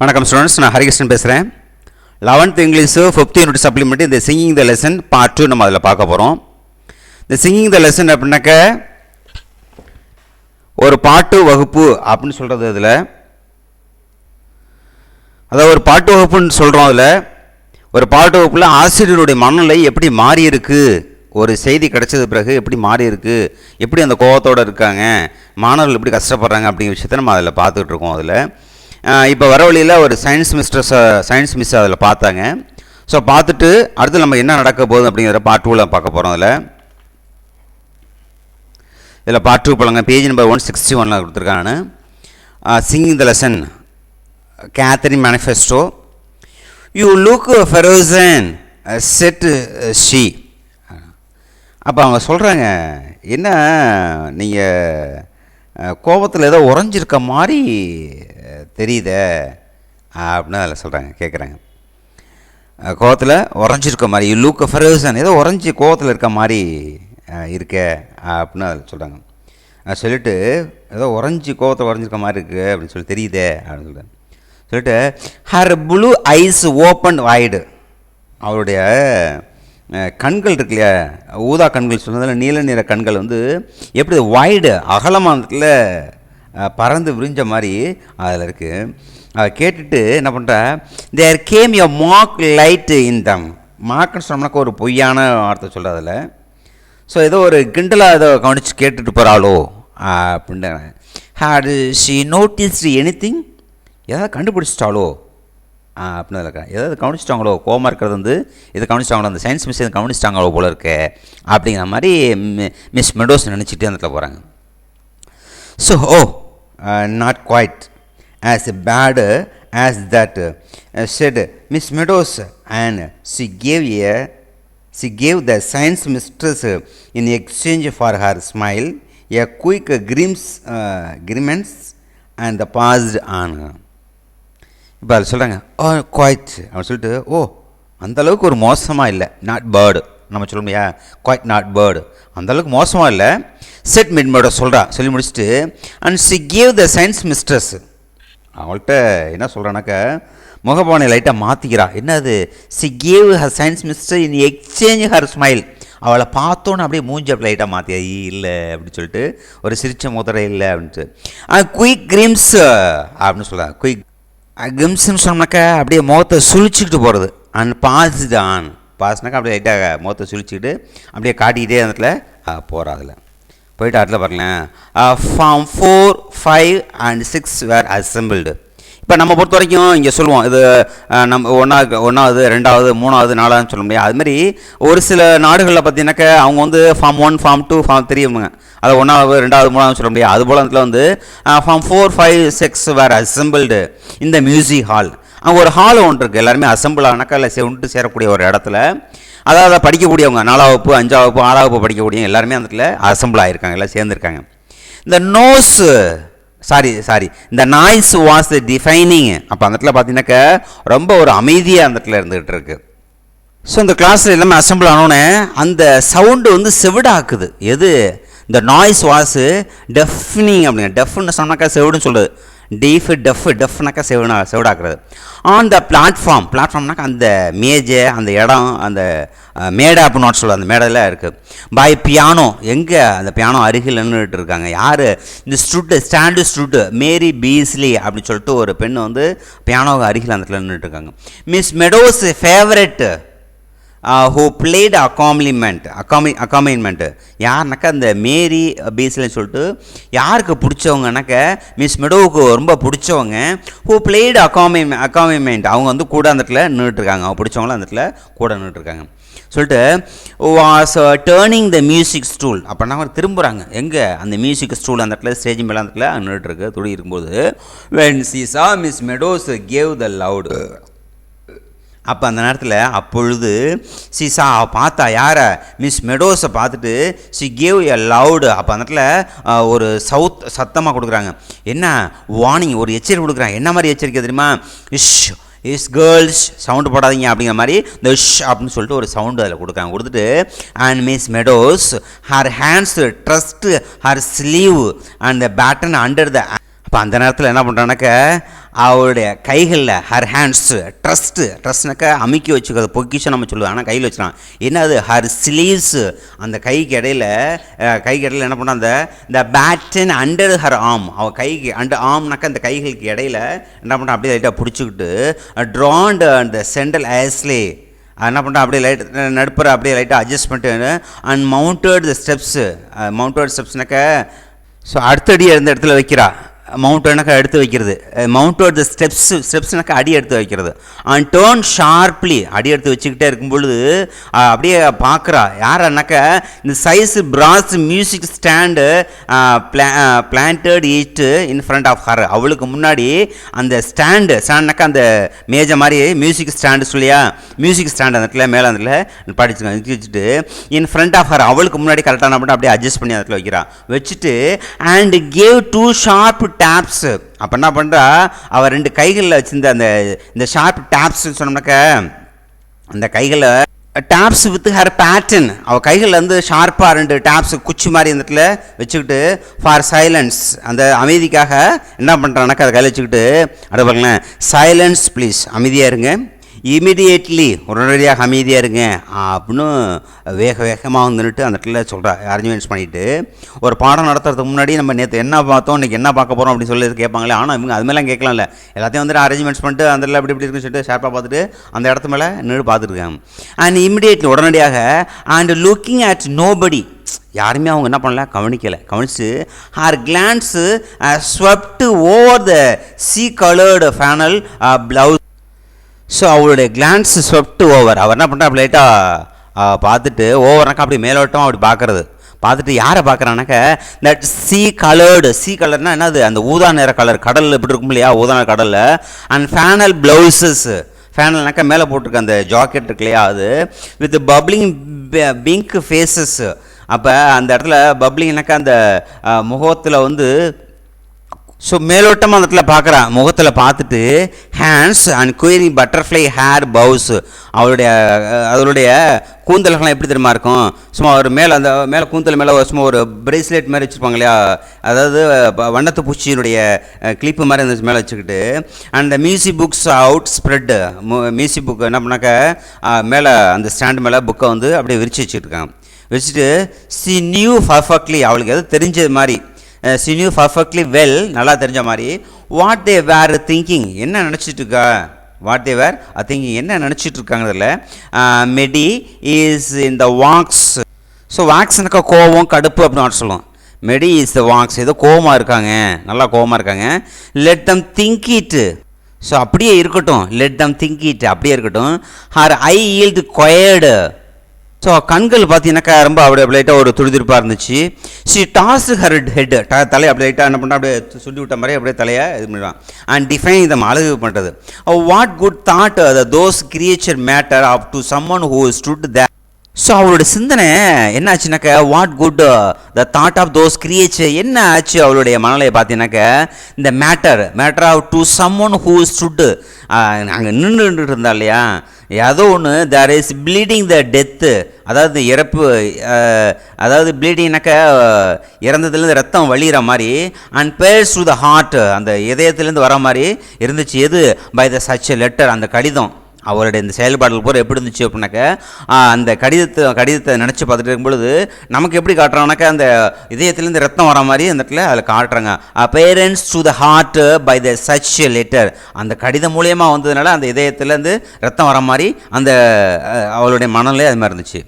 வணக்கம் ஸ்டூடெண்ட்ஸ், நான் ஹரிகிருஷ்ணன் பேசுகிறேன். 11th English 5th unit supplement இந்த சிங்கிங் த லெசன் பார்ட் 2 நம்ம அதில் பார்க்க போகிறோம். இந்த சிங்கிங் த லெசன் அப்படின்னாக்க ஒரு பாட்டு வகுப்பு அப்படின்னு சொல்கிறது. அதில் அதாவது ஒரு பாட்டு வகுப்புன்னு சொல்கிறோம். அதில் ஒரு பாட்டு வகுப்பில் ஆசிரியருடைய மனநிலை எப்படி மாறி இருக்கு, ஒரு செய்தி கிடைச்சது பிறகு எப்படி மாறி இருக்கு, எப்படி அந்த கோபத்தோடு இருக்காங்க, மாணவர்கள் எப்படி கஷ்டப்படுறாங்க அப்படிங்கிற விஷயத்த நம்ம அதில் பார்த்துக்கிட்டு இருக்கோம். அதில் இப்போ வர வழியில் ஒரு சயின்ஸ் மிஸ் அதில் பார்த்தாங்க. ஸோ பார்த்துட்டு அடுத்து நம்ம என்ன நடக்க போகுது அப்படிங்கிற பார்ட் 2ல் பார்க்க போகிறோம். இதில் பார்ட் 2 போலங்க பேஜ் நம்பர் 161 கொடுத்துருக்காங்க. Singing the lesson Katherine Mansfield. You look ferocious said she. அப்போ அவங்க சொல்கிறாங்க, என்ன நீங்கள் கோபத்தில் ஏதோ உறைஞ்சிருக்க மாதிரி தெரியுத அப்படின்னு அதில் சொல்கிறாங்க, கேட்குறாங்க. கோபத்தில் உறைஞ்சிருக்க மாதிரி, யூ லுக் ஃபெரோசன், ஏதோ உறைஞ்சி கோபத்தில் இருக்க மாதிரி இருக்க அப்படின்னு அதில் சொல்கிறாங்க. சொல்லிவிட்டு ஏதோ உறைஞ்சி கோபத்தில் உறைஞ்சிருக்க மாதிரி இருக்குது அப்படின்னு சொல்லி தெரியுதே அப்படின்னு சொல்கிறேன். சொல்லிட்டு her blue ice open wide, அவருடைய கண்கள் இருக்கு இல்லையா, ஊதா கண்கள் சொன்னதில் நீல நிற கண்கள் வந்து எப்படி வைடு அகலமானத்தில் பறந்து விரிஞ்ச மாதிரி அதில் இருக்குது. அதை கேட்டுட்டு என்ன பண்ணுறா, there came your mark light in them. மார்க்னு சொன்னோம்னாக்கா ஒரு பொய்யான வார்த்தை சொல்கிற அதில். ஸோ ஏதோ ஒரு கிண்டலாக ஏதோ கவனித்து கேட்டுட்டு போகிறாளோ அப்படின்ட்டு. ஹேட் ஷி நோட்டீஸ்டு எனிதிங், ஏதாவது கண்டுபிடிச்சிட்டாளோ அப்படின்னு இருக்கா, ஏதாவது கவனிச்சிட்டாங்களோ, கோமா இருக்கிறது வந்து இதை கவனிச்சிட்டாங்களோ, அந்த சயின்ஸ் மிஸ் கவனிச்சிட்டாங்களோ போல இருக்கு அப்படிங்கிற மாதிரி மிஸ் மெடோஸ் நினச்சிட்டு அந்த இடத்துல போகிறாங்க. So not quite as bad as that, said Miss Meadows, and she gave the science mistress in exchange for her smile a quick grimace and passed on. இப்போ அது சொல்கிறாங்க, ஓ குவைட் அப்படின்னு சொல்லிட்டு, ஓ அந்தளவுக்கு ஒரு மோசமாக இல்லை, நாட் பேர்டு நம்ம சொல்ல முடியா, குவைட் நாட் பேர்டு, அந்தளவுக்கு மோசமாக இல்லை செட் மிட் மேடோ சொல்கிறா. சொல்லி முடிச்சுட்டு and she gave the science mistress, அவங்கள்ட்ட என்ன சொல்கிறானாக்கா முகபாவனை லைட்டாக மாற்றிக்கிறா. என்னது, she cave her science mister in exchange her smile, அவளை பார்த்தோன்னு அப்படியே மூஞ்சி அப்படி லைட்டாக மாற்றி இல்லை அப்படின்னு சொல்லிட்டு ஒரு சிரிச்ச முதிரை இல்லை அப்படின்ட்டு. குயிக் கிரிம்ஸ் அப்படின்னு சொல்கிறாங்க. குயிக் கிரிம்ஸ்ன்னு சொன்னாக்கா அப்படியே முகத்தை சுழிச்சிக்கிட்டு போகிறது. அண்ட் பாஸ் தான், பாஸ்னாக்கா அப்படியே லைட்டாக முகத்தை சுழிச்சிக்கிட்டு அப்படியே காட்டிக்கிட்டே அந்த இடத்துல போகிறா. அதில் போயிட்டு அதில் பாருங்களேன், ஃபார்ம் 4, 5 and 6 வேர் அசம்பிள்டு. இப்போ நம்ம பொறுத்த வரைக்கும் இங்கே சொல்லுவோம், இது நம்ம ஒன்றாவது 2வது 3வது 4வதுன்னு சொல்ல முடியாது. அதுமாதிரி ஒரு சில நாடுகளில் பார்த்தீங்கன்னாக்கா அவங்க வந்து ஃபார்ம் 1, ஃபார்ம் 2, ஃபார்ம் 3 அதை 1வது 2வது 3வது சொல்ல முடியாது. அதுபோல் அதில் வந்து ஃபார்ம் 4, 5, 6 வேர் அசம்பிள்டு இந்த மியூசிக் ஹால். அங்கே ஒரு ஹால் ஒன்று இருக்குது, எல்லாருமே அசம்பிள் ஆனாக்கா இல்லை ஒன்று சேரக்கூடிய ஒரு இடத்துல, அதாவது படிக்கக்கூடியவங்க 4ஆம் வகுப்பு 5ஆம் வகுப்பு 6ஆம் வகுப்பு படிக்கக்கூடியவங்க எல்லாருமே அந்த இடத்துல அசம்பிள் ஆகியிருக்காங்க, எல்லாம் சேர்ந்துருக்காங்க. இந்த இந்த நாய்ஸ் வாஸ் டிஃபைனிங். அப்போ அந்த இடத்துல பார்த்தீங்கன்னாக்கா ரொம்ப ஒரு அமைதியாக அந்த இடத்துல இருந்துகிட்டு இருக்கு. ஸோ இந்த கிளாஸில் எல்லாமே அசம்பிள் ஆனோடனே அந்த சவுண்டு வந்து செவிடாக்குது. எது, இந்த நாய்ஸ் வாஸ் டெஃப்னிங் அப்படிங்க. டெஃப்னு சொன்னாக்கா செவிடுன்னு சொல்லுது. டெஃப்னாக்கா செவிடாக்குறது. ஆன் த பிளாட்ஃபார்ம்னாக்கா அந்த மேஜை, அந்த இடம், அந்த மேடை அப்படின்னு நோட் சொல்லுவது, அந்த மேடையில் இருக்குது. பை பியானோ, எங்கே அந்த பியானோ அருகில் நின்றுட்டு இருக்காங்க. யார், இந்த ஸ்டூட்டு மேரி பீஸ்லி அப்படின்னு சொல்லிட்டு ஒரு பெண் வந்து பியானோ அருகில் அந்த இடத்துல நின்றுட்டு இருக்காங்க. Miss Meadows favourite who played accompaniment, யாருனாக்கா அந்த மேரி பீஸ்லின்னு சொல்லிட்டு யாருக்கு பிடிச்சவங்கனாக்கா மிஸ் மெடோவுக்கு ரொம்ப பிடிச்சவங்க. ஹூ பிளேட் அக்காமின்மெண்ட், அவங்க வந்து கூட அந்த இடத்துல நின்றுட்டுருக்காங்க, அவங்க பிடிச்சவங்களும் அந்த இடத்துல கூட நின்றுட்டுருக்காங்க சொல்லிட்டு. Was turning the music stool, அப்படின்னா அவங்க திரும்புகிறாங்க. எங்கே, அந்த மியூசிக் ஸ்டூல் அந்த இடத்துல ஸ்டேஜ் மேலே அந்த இடத்துல நின்றுட்டுருக்கு துடி இருக்கும்போது. when she saw Miss Meadows gave the loud, அப்போ அந்த நேரத்தில் அப்பொழுது சீசா பார்த்தா யாரை, மிஸ் மெடோஸை பார்த்துட்டு ஷி கேவ் எ லவுடு. அப்போ அந்த இடத்துல ஒரு சத்தமாக கொடுக்குறாங்க. என்ன வார்னிங், ஒரு எச்சரிக்கை கொடுக்குறாங்க. என்ன மாதிரி எச்சரிக்கை தெரியுமா, இஸ் கேர்ள்ஸ் சவுண்டு போடாதீங்க அப்படிங்கிற மாதிரி இந்த அப்படின்னு சொல்லிட்டு ஒரு சவுண்டு அதில் கொடுக்குறாங்க. கொடுத்துட்டு and miss Meadows her hands trust her sleeve and the baton under the. அப்போ அந்த நேரத்தில் என்ன பண்ணுறானாக்கா அவளுடைய கைகளில் ஹர் ஹேண்ட்ஸு ட்ரஸ்ட்னாக்கா அமுக்கி வச்சுக்கிறது பொக்கிஷம் நம்ம சொல்லுவோம், ஆனால் கையில் வச்சுக்கலாம். என்னது ஹர் ஸ்லீவ்ஸு, அந்த கைக்கு இடையில என்ன பண்ண அந்த பேட்டன் அண்டர் ஹர் ஆம், அவள் கைக்கு அண்டர் ஆம்னாக்கா அந்த கைகளுக்கு இடையில என்ன பண்ண அப்படியே லைட்டாக பிடிச்சிக்கிட்டு ட்ராண்ட் அந்த சென்ட்ரல் ஆஸ்லே என்ன பண்ணுறேன் அப்படியே நடுப்புற அப்படியே லைட்டாக அட்ஜஸ்ட் பண்ணிட்டு அண்ட் மவுண்டட் ஸ்டெப்ஸ்னாக்கா ஸோ அடுத்தடி இருந்த இடத்துல வைக்கிறா. மவுண்டனாக்கா எடுத்து வைக்கிறது, மவுண்டட் ஸ்டெப்ஸ்னாக்கா அடி எடுத்து வைக்கிறது. அண்ட் டேர்ன் ஷார்ப்லி, அடி எடுத்து வச்சுக்கிட்டே இருக்கும் பொழுது அப்படியே பார்க்குறா. யாருன்னாக்கா இந்த size brass music stand planted it in front of her, அவளுக்கு முன்னாடி அந்த ஸ்டாண்டுனாக்கா அந்த மேஜை மாதிரி மியூசிக் ஸ்டாண்டு சொல்லியா, மியூசிக் ஸ்டாண்டு அந்த இடத்துல மேலே அந்த இடத்துல படிச்சு வச்சுட்டு இன் ஃப்ரண்ட் ஆஃப் ஹர், அவளுக்கு முன்னாடி கரெக்டான மட்டும் அப்படியே அட்ஜஸ்ட் பண்ணி அந்த இடத்துல வைக்கிறா. வச்சுட்டு அண்ட் கேவ் 2 ஷார்ப் டேப்ஸ். அப்போ என்ன பண்ணுறா, அவள் 2 கைகளில் வச்சிருந்த இந்த ஷார்ப் டேப்ஸ் சொன்னோம்னாக்க அந்த கைகளில் டேப்ஸ் வித் ஹர் பேட்டர்ன், அவள் கைகளில் வந்து ஷார்ப்பாக 2 டேப்ஸ் குச்சி மாதிரி இந்த இடத்துல வச்சுக்கிட்டு ஃபார் சைலன்ஸ், அந்த அமைதிக்காக என்ன பண்ணுறானாக்கா அதை கையில் வச்சுக்கிட்டு அதை பாருங்களேன், சைலன்ஸ் ப்ளீஸ், அமைதியாக இருங்க, இமீடியேட்லி உடனடியாக அமைதியாக இருங்க அப்படின்னு வேகமாக வந்துட்டு அந்த இடத்துல சொல்கிறா. அரேஞ்ச்மெண்ட்ஸ் பண்ணிவிட்டு ஒரு பாடம் நடத்துறதுக்கு முன்னாடி நம்ம நேற்று என்ன பார்த்தோம் இன்றைக்கி என்ன பார்க்க போகிறோம் அப்படின்னு சொல்லி கேட்பாங்களே, ஆனால் இவங்க அது மாதிரிலாம் கேட்கலாம்ல, எல்லாத்தையும் வந்துட்டு அரேஞ்ச்மெண்ட்ஸ் பண்ணிட்டு அந்த இடத்துல இப்படி இருக்குன்னு சொல்லிட்டு ஷார்ப்பாக பார்த்துட்டு அந்த இடத்து மேலே நின்று பார்த்துருக்காங்க. அண்ட் இமிடியேட்லி உடனடியாக அண்ட் லுக்கிங் அட் நோபடி, யாருமே அவங்க என்ன பண்ணல கவனிச்சு her glance swept over the sea coloured flannel blouse. So அவளுடைய கிளான்ஸ் ஸ்வெப்ட் ஓவர், அவர் என்ன பண்ணுறா அப்படி லைட்டாக பார்த்துட்டு ஓவர்னாக்கா அப்படி மேலோட்டம் அப்படி பார்த்துட்டு யாரை பார்க்குறானாக்கா தட் சீ கலர்னால் என்னது அந்த ஊதா நிற கலர், கடலில் எப்படி இருக்கும் இல்லையா ஊதா நிற கடலில். அண்ட் ஃபேனல் ப்ளவுசஸ், ஃபேனல்னாக்கா மேலே போட்டிருக்க அந்த ஜாக்கெட் இருக்கு இல்லையா அது வித் பப்ளிங் பிங்க் ஃபேஸஸ். அப்போ அந்த இடத்துல பப்ளிங்னாக்கா அந்த முகத்தில் வந்து ஸோ மேலோட்டமாக அந்த இடத்துல பார்க்குறா, முகத்தில் பார்த்துட்டு ஹேண்ட்ஸ் அண்ட் குயிரி பட்டர்ஃப்ளை ஹேர் பவுஸ், அவளுடைய கூந்தல்கள்லாம் எப்படி தெரியுமா இருக்கும், சும்மா ஒரு மேலே கூந்தல் மேலே சும்மா ஒரு பிரேஸ்லெட் மாதிரி வச்சுருப்பாங்க இல்லையா, அதாவது வண்ணத்து பூச்சியினுடைய கிளிப்பு மாதிரி அந்த மேலே வச்சுக்கிட்டு and the music books out spread, music book என்ன பண்ணாக்க மேலே அந்த ஸ்டாண்டு மேலே புக்கை வந்து அப்படியே விரிச்சு வச்சுருக்காங்க. வச்சுட்டு சி நியூ பர்ஃபெக்ட்லி, அவளுக்கு எது தெரிஞ்சது மாதிரி, she knew perfectly well, நல்லா தெரிஞ்ச மாதிரி what they were thinking, என்ன நினச்சிட்டு இருக்கா, what they were thinking, என்ன நினச்சிட்டு இருக்காங்கதில்ல. Meady is in the wax, so வாக்ஸ்னாக்கா கோவம் கடுப்பு அப்படின்னு சொல்லுவோம். மெடி இஸ் த வாக்ஸ், ஏதோ கோவமாக இருக்காங்க, நல்லா கோவமாக இருக்காங்க. Let them think it, so அப்படியே இருக்கட்டும், லெட் தம் திங்க் இட் அப்படியே இருக்கட்டும். ஹர் ஐ ஈல்டு கொயர்டு, ஸோ கண்கள் பார்த்தீங்கன்னாக்கா ரொம்ப அப்படியே லைட்டாக ஒரு துடிதுடிப்பாக இருந்துச்சு. ஷி டாஸ் ஹர் ஹெட், தலையை அப்படியே லைட்டாக என்ன பண்ணா அப்படியே சுட்டி விட்ட மாதிரி அப்படியே தலையை இது பண்ணிடுவான். அண்ட் டிஃபைன் இதை அழகு பண்ணுறது. What good thought those creature matter up to summon who stood there. So அவளோட சிந்தனை என்ன ஆச்சுனாக்கா what good the thought of those creature, என்ன ஆச்சு அவளுடைய மனநிலையை பார்த்தீங்கன்னாக்கா இந்த matter of to summon who stood, அங்கே நின்றுட்டு இருந்தா இல்லையா ஏதோ ஒன்று, there is bleeding the death, அதாவது இறப்பு, அதாவது ப்ளீடிங்னாக்கா இறந்ததுலேருந்து ரத்தம் வழிகிற மாதிரி. And pierce to the heart, அந்த இதயத்துலேருந்து வர மாதிரி இருந்துச்சு. எது பை த சச் லெட்டர், அந்த கடிதம். அவருடைய இந்த செயல்பாடுகள் பூரா எப்படி இருந்துச்சு அப்படின்னாக்கா அந்த கடிதத்தை நினச்சி பார்த்துட்டு இருக்கும்பொழுது நமக்கு எப்படி காட்டுறாங்கனாக்கா அந்த இதயத்துலேருந்து ரத்தம் வர மாதிரி அந்த இடத்துல அதில் காட்டுறாங்க. Parents to the heart by the such letter, அந்த கடிதம் மூலியமாக வந்ததுனால அந்த இதயத்துலேருந்து ரத்தம் வர மாதிரி அந்த அவளுடைய மனநிலை அது மாதிரி இருந்துச்சு.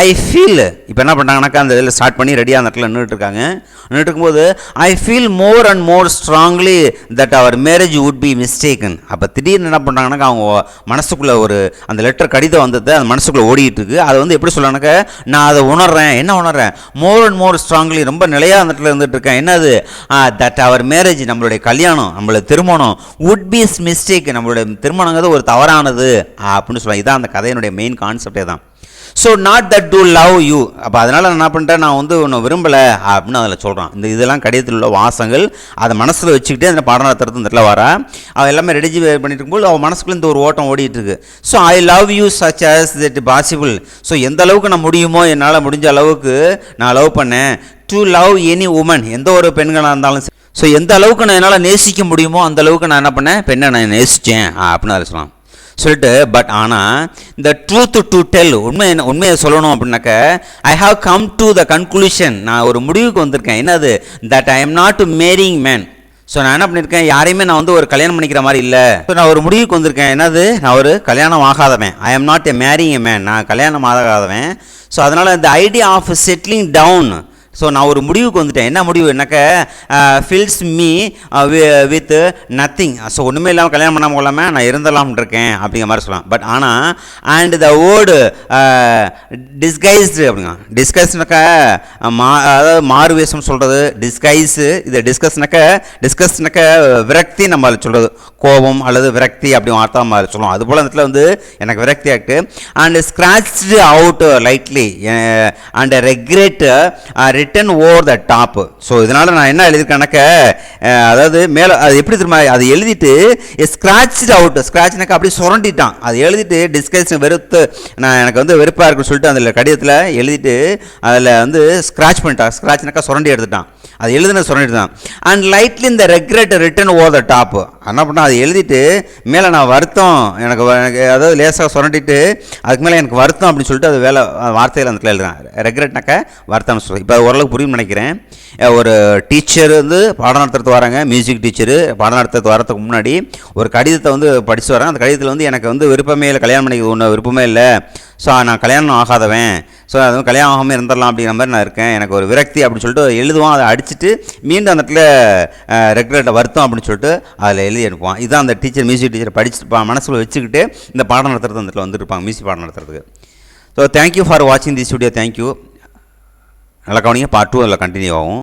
ஐ ஃபீல், இப்போ என்ன பண்ணுறாங்கனாக்கா அந்த இதில் ஸ்டார்ட் பண்ணி ரெடியாக அந்த இடத்துல நின்றுட்டுருக்காங்க. நின்றுட்டுருக்கும்போது I feel more and more strongly that our marriage would be mistaken. அப்போ திடீர்னு என்ன பண்ணுறாங்கனாக்கா அவங்க மனசுக்குள்ளே ஒரு அந்த லெட்டர் கடிதம் வந்தது அந்த மனசுக்குள்ளே ஓடிட்டு இருக்கு. அதை வந்து எப்படி சொல்லணுனாக்கா நான் அதை உணர்றேன், என்ன உணர்றேன், மோர் அண்ட் மோர் ஸ்ட்ராங்லி, ரொம்ப நிலையாக அந்த இடத்துல இருந்துட்டு இருக்கேன். என்னது தட் அவர் மேரேஜ், நம்மளுடைய கல்யாணம், நம்மளுடைய திருமணம் வுட் பி மிஸ்டேக், நம்மளுடைய திருமணங்கிறது ஒரு தவறானது அப்படின்னு சொல்லுவாங்க. இதான் அந்த கதையினுடைய மெயின் கான்செப்டே தான். So not that to love you, அப்போ அதனால் நான் என்ன பண்ணிட்டேன், நான் வந்து ஒன்று விரும்பலை அப்படின்னு அதில் சொல்கிறான். இதெல்லாம் கடிதத்தில் உள்ள வாசங்கள் அதை மனசில் வச்சுக்கிட்டே அந்த பாடம் நடத்துறது இந்த இடத்துல வரா. அவள் எல்லாமே ரெடி பண்ணிட்டு இருக்கும்போது அவள் மனசுக்குள்ளே இந்த ஒரு ஓட்டம் ஓடிட்டு இருக்கு. So I love you such as that possible, so எந்த அளவுக்கு நான் முடியுமோ என்னால் முடிஞ்ச அளவுக்கு நான் லவ் பண்ணேன். டு லவ் எனி உமன், எந்த ஒரு பெண்களாக இருந்தாலும். ஸோ எந்த அளவுக்கு நான் என்னால் நேசிக்க முடியுமோ அந்த அளவுக்கு நான் என்ன பண்ணேன், பெண்ணை நான் நேசித்தேன் அப்படின்னு அதை சொல்லலாம் சொல்லிட்டு. பட் ஆனால் இந்த ட்ரூத் டு டெல், உண்மையை சொல்லணும் அப்படின்னாக்க, I have come to the conclusion, நான் ஒரு முடிவுக்கு வந்திருக்கேன். என்னது, that I am not marrying man. So நான் என்ன பண்ணியிருக்கேன், யாரையுமே நான் வந்து ஒரு கல்யாணம் பண்ணிக்கிற மாதிரி இல்லை. ஸோ நான் ஒரு முடிவுக்கு வந்திருக்கேன். என்னது, நான் ஒரு கல்யாணம் ஆகாதவன். I am not a marrying a man, நான் கல்யாணம் ஆகாதவன். ஸோ அதனால் இந்த idea of settling down, so நான் ஒரு முடிவுக்கு வந்துட்டேன். என்ன முடிவு என்னக்க, fills me with nothing. So ஒன்றுமே இல்லாமல் கல்யாணம் பண்ணாமல் கொள்ளாமல் நான் இருந்தலாம்னு இருக்கேன் அப்படிங்கிற மாதிரி சொல்லலாம். பட் ஆனால் அண்ட் த வேர்டு டிஸ்கைஸ்டு அப்படிங்க, டிஸ்கஸ்னாக்க அதாவது மாறு வேஷம் சொல்கிறது டிஸ்கைஸு. இது டிஸ்கஸ்னாக்க விரக்தி நம்ம சொல்கிறது, கோபம் அல்லது விரக்தி அப்படி வார்த்தா மாதிரி சொல்லுவோம். அதுபோல் அந்த இடத்துல வந்து எனக்கு விரக்தி ஆகிட்டு. And scratched out lightly and regret written over the top. So இதனால் நான் என்ன எழுதியிருக்கேன்னாக்க, அதாவது மேலே அது எப்படி திரும்ப அதை எழுதிட்டு ஸ்க்ராட்ச்டு அவுட், ஸ்க்ராட்ச்னாக்கா அப்படியே சுரண்டிட்டான். அது எழுதிட்டு டிஸ்கஸ் வெறுத்து நான் எனக்கு வந்து வெறுப்பாக இருக்குன்னு சொல்லிட்டு அதில் கடிதத்தில் எழுதிட்டு அதில் வந்து ஸ்க்ராட்ச் பண்ணிட்டான். ஸ்க்ராட்ச்னாக்கா சுரண்டி எடுத்துட்டான். அது எழுதுன சுரண்டிட்டு தான். அண்ட் லைட்லி இந்த regret written over the top, என்ன பண்ணால் அதை எழுதிட்டு மேலே நான் வருத்தம் எனக்கு அதாவது லேசாக சுரண்டிட்டு அதுக்கு மேலே எனக்கு வருத்தம் அப்படின்னு சொல்லிட்டு அது வார்த்தையில் அந்த இடத்துல எழுதுறேன். ரெக்ரெட்னாக்கா வருத்தம்னு சொல்லுவேன். இப்போ ஓரளவுக்கு புரியும் நினைக்கிறேன். ஒரு டீச்சர் வந்து பாடம் நடத்துறது வராங்க, மியூசிக் டீச்சரு பாடம் நடத்துறது வரதுக்கு முன்னாடி ஒரு கடிதத்தை வந்து படித்து வரேன். அந்த கடிதத்தில் வந்து எனக்கு வந்து விருப்பமே இல்லை, கல்யாணம் பண்ணிக்க ஒன்று விருப்பமே இல்லை. ஸோ நான் கல்யாணம் ஆகாதவன், ஸோ அதுவும் கல்யாணம் ஆகாமல் இருந்துடலாம் அப்படிங்கிற மாதிரி நான் இருக்கேன், எனக்கு ஒரு விரக்தி அப்படின்னு சொல்லிட்டு எழுதுவான். அதை அடிச்சுட்டு மீண்டும் அந்த இடத்துல ரெகுலேட்டை வருத்தம் அப்படின்னு சொல்லிட்டு அதில் எழுதி எடுப்பான். இதுதான் அந்த டீச்சர், மியூசிக் டீச்சர் படிச்சுட்டு மனசில் வச்சுக்கிட்டு இந்த பாடம் நடத்துறது அந்த இடத்துல வந்துருப்பாங்க, மியூசிக் பாடம் நடத்துறதுக்கு. ஸோ தேங்க்யூ ஃபார் வாட்சிங் திஸ் வீடியோ. தேங்க்யூ. நல்லா கவனிங்க. பார்ட் 2 அதில் கண்டினியூ ஆகும்.